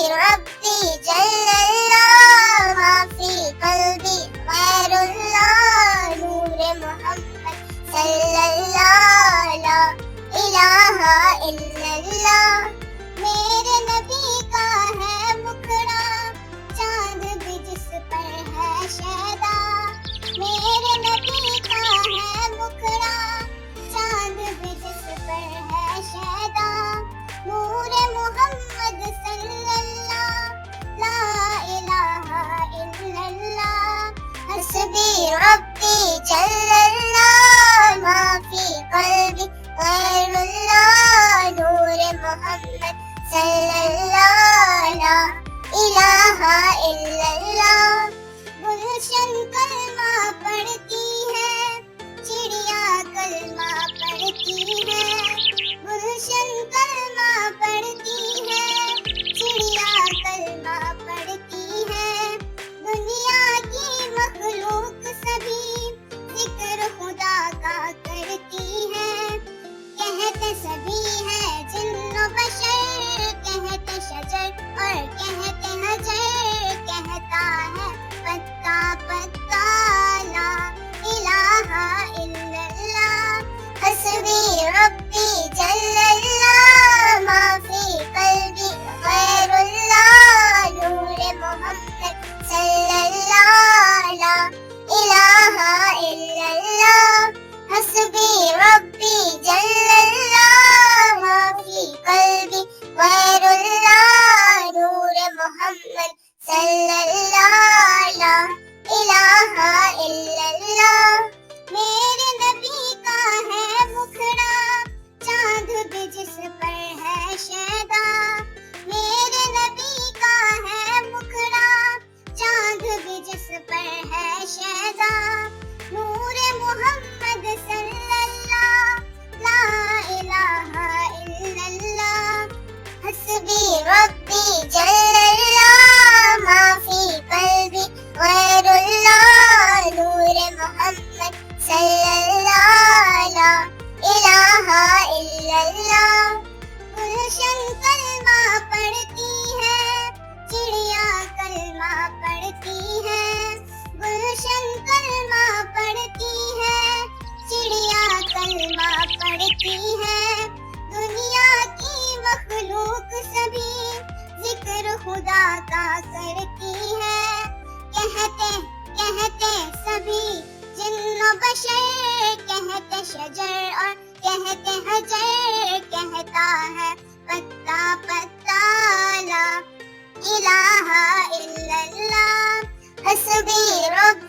ربی جل اللہ ما فی قلبی غیر اللہ نور محمد صلی اللہ لا الہ الا اللہ. میرے نبی کا ہے مکھڑا چاند بھی جس پر ہے شیدا. میرے نبی کا ہے مکھڑا چاند بھی جس پر ہے شیدا. نور محمد صلی اللہ لا الہ الا اللہ. حسبی ربی جل اللہ ما فی قلبی غیر اللہ نور محمد صلی اللہ لا الہ الا اللہ. گلشن کلمہ پڑھتی ہے چڑیا کلمہ پڑھتی ہے. گلشن کلمہ پڑھتی ہے چڑیا کلمہ پڑھتی ہے. دنیا کی مخلوق سبھی ذکر خدا کا کرتی ہے. کہتے سبھی ہے جن و بشر کہتے شجر اور کہتے حجر. کہتا ہے پتا پتا لا الہ الا اللہ. حسبی ربی جل اللہ ما فی قلبی غیر اللہ نور محمد صلی اللہ لا الہ الا اللہ. حسبی ربی جل اللہ ما فی قلبی غیر اللہ نور محمد صلی اللہ لا الہ الا اللہ. میرے نبی کا ہے مکھڑا چاند بھی جس پر ہے شیدا. میرے نبی کا ہے مکھڑا چاند بھی جس پر ہے شیدا. نور محمد صلی اللہ لا الہ الا اللہ. حسبی ربی جل اللہ ما فی قلبی غیر اللہ نور محمد صلی اللہ لا الہ الا اللہ. گلشن کلمہ پڑھتی ہے چڑیا کلمہ پڑھتی ہے. گلشن کلمہ پڑھتی ہے چڑیا کلمہ پڑھتی ہے. دنیا کی مخلوق سبھی ذکر خدا کا کرتی ہے. کہتے سبھی جن و بشر کہتے شجر اور کہتے حجر. کہتا ہے پتا پتا لا الہ الا اللہ. حسبی رب